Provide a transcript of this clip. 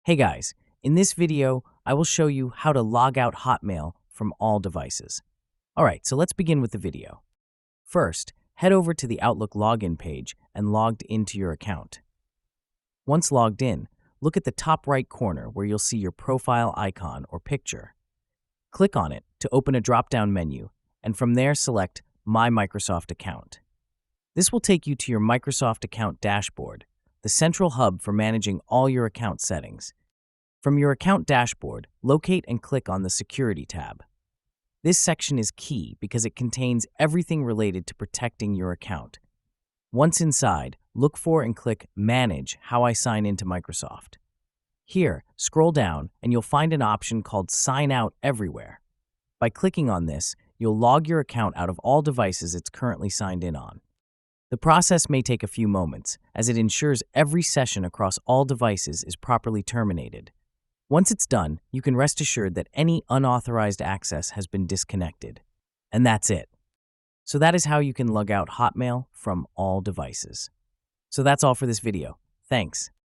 Hey guys, in this video, I will show you how to log out Hotmail from all devices. Alright, so let's begin with the video. First, head over to the Outlook login page and logged into your account. Once logged in, look at the top right corner where you'll see your profile icon or picture. Click on it to open a drop-down menu, and from there select My Microsoft Account. This will take you to your Microsoft Account dashboard, the central hub for managing all your account settings. From your account dashboard, locate and click on the Security tab. This section is key because it contains everything related to protecting your account. Once inside, look for and click Manage How I Sign into Microsoft. Here, scroll down and you'll find an option called Sign Out Everywhere. By clicking on this, you'll log your account out of all devices it's currently signed in on. The process may take a few moments, as it ensures every session across all devices is properly terminated. Once it's done, you can rest assured that any unauthorized access has been disconnected. And that's it. So that is how you can log out Hotmail from all devices. So that's all for this video. Thanks.